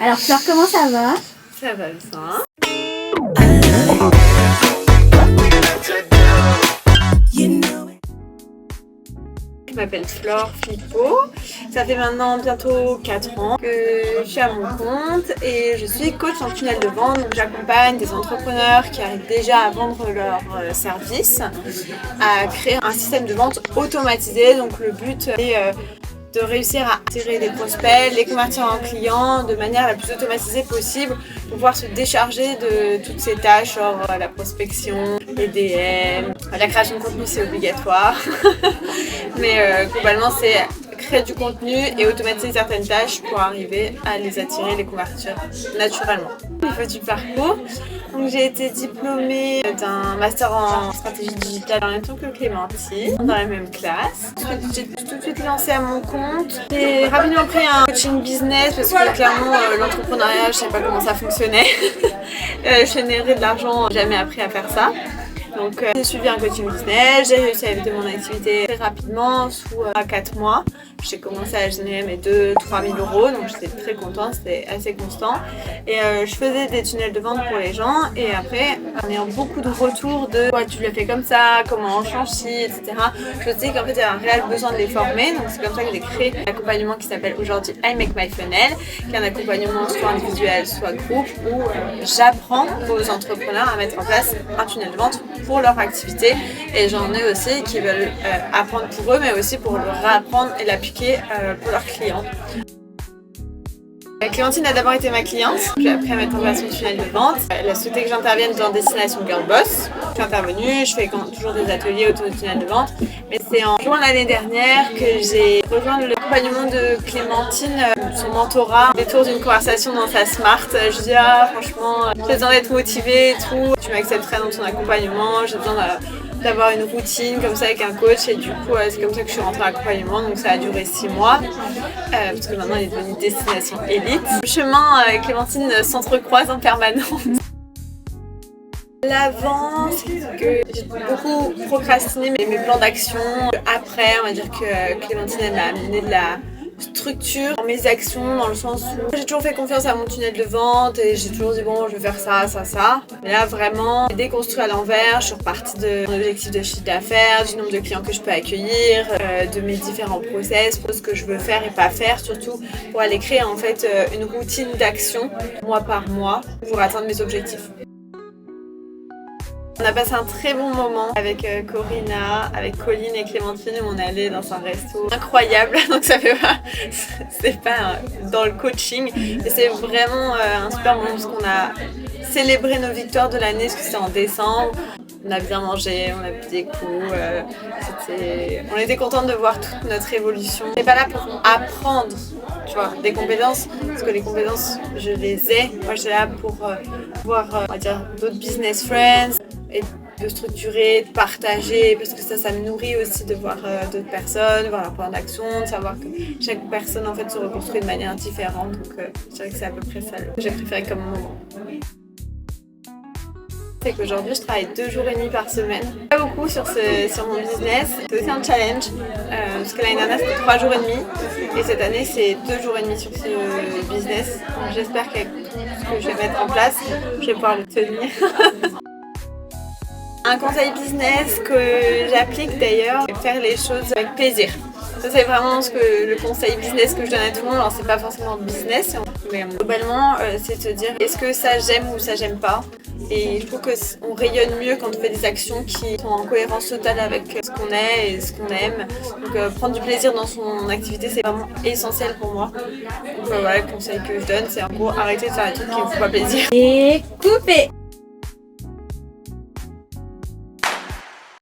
Alors Fleur, comment ça va? Ça va bien. Je m'appelle Flore Philippot. Ça fait maintenant bientôt 4 ans que je suis à mon compte et je suis coach en tunnel de vente. Donc j'accompagne des entrepreneurs qui arrivent déjà à vendre leurs services, à créer un système de vente automatisé. Donc le but est de réussir à attirer des prospects, les convertir en clients de manière la plus automatisée possible pour pouvoir se décharger de toutes ces tâches, genre la prospection, les DM, la création de contenu c'est obligatoire, mais globalement c'est créer du contenu et automatiser certaines tâches pour arriver à les attirer, les convertir naturellement. Au niveau du parcours, donc j'ai été diplômée d'un master en stratégie digitale en même temps que Clémentine, dans la même classe. J'ai tout de suite lancé à mon compte. J'ai rapidement pris un coaching business parce que clairement l'entrepreneuriat, je ne savais pas comment ça fonctionnait. Je générais de l'argent, j'ai jamais appris à faire ça. Donc j'ai suivi un coaching business, j'ai réussi à éviter mon activité très rapidement, sous 4 mois. J'ai commencé à générer mes 2-3 000 euros, donc j'étais très contente, c'était assez constant. Et je faisais des tunnels de vente pour les gens et après, en ayant beaucoup de retours de ouais, tu le fais comme ça, comment on change ci, etc. Je me dis qu'en fait il y a un réel besoin de les former, donc c'est comme ça que j'ai créé un accompagnement qui s'appelle aujourd'hui I Make My Funnel, qui est un accompagnement soit individuel, soit groupe, où j'apprends aux entrepreneurs à mettre en place un tunnel de vente pour leur activité et j'en ai aussi qui veulent apprendre pour eux mais aussi pour le réapprendre et l'appliquer pour leurs clients. Clémentine a d'abord été ma cliente, j'ai appris à mettre en place son tunnel de vente. Elle a souhaité que j'intervienne dans Destination Girl Boss. Je suis intervenue, je fais toujours des ateliers autour du tunnel de vente. Mais c'est en juin l'année dernière que j'ai rejoint l'accompagnement de Clémentine, son mentorat, au détour d'une conversation dans sa Smart. Je dis franchement, j'ai besoin d'être motivée et tout. Tu m'accepterais dans ton accompagnement, j'ai besoin d'avoir une routine comme ça avec un coach et du coup c'est comme ça que je suis rentrée à l'accompagnement, donc ça a duré 6 mois parce que maintenant elle est devenue destination élite. Le chemin avec Clémentine s'entrecroise en permanence. L'avant, c'est que j'ai beaucoup procrastiné mes plans d'action. Après, on va dire que Clémentine elle m'a amené de la structure dans mes actions, dans le sens où j'ai toujours fait confiance à mon tunnel de vente et j'ai toujours dit bon je vais faire ça, ça, ça. Mais là vraiment, j'ai déconstruit à l'envers, je suis repartie de mon objectif de chiffre d'affaires, du nombre de clients que je peux accueillir, de mes différents process, pour ce que je veux faire et pas faire, surtout pour aller créer en fait une routine d'action mois par mois pour atteindre mes objectifs. On a passé un très bon moment avec Corinna, avec Colline et Clémentine où on est allé dans un resto incroyable, donc ça fait pas, c'est pas dans le coaching, mais c'est vraiment un super moment parce qu'on a célébré nos victoires de l'année, parce que c'était en décembre. On a bien mangé, on a bu des coups, on était contente de voir toute notre évolution. On n'est pas là pour apprendre, tu vois, des compétences, parce que les compétences, je les ai. Moi, j'étais là pour voir, on va dire, d'autres business friends et de structurer, de partager, parce que ça me nourrit aussi de voir d'autres personnes, voir leur plan d'action, de savoir que chaque personne en fait se reconstruit de manière différente. Donc, je dirais que c'est à peu près ça que j'ai préféré comme moment. C'est qu'aujourd'hui je travaille 2 jours et demi par semaine. Pas beaucoup sur mon business, c'est aussi un challenge parce que l'année dernière c'était 3 jours et demi et cette année c'est 2 jours et demi sur ce business. Donc j'espère qu'avec tout ce que je vais mettre en place, je vais pouvoir le tenir. Un conseil business que j'applique d'ailleurs, c'est faire les choses avec plaisir. Ça c'est vraiment le conseil business que je donne à tout le monde. Alors c'est pas forcément business, mais globalement c'est de se dire est-ce que ça j'aime ou ça j'aime pas. Et je trouve qu'on rayonne mieux quand on fait des actions qui sont en cohérence totale avec ce qu'on est et ce qu'on aime. Donc prendre du plaisir dans son activité c'est vraiment essentiel pour moi. Donc voilà le conseil que je donne, c'est en gros arrêter de faire des trucs qui ne font pas plaisir. Et couper.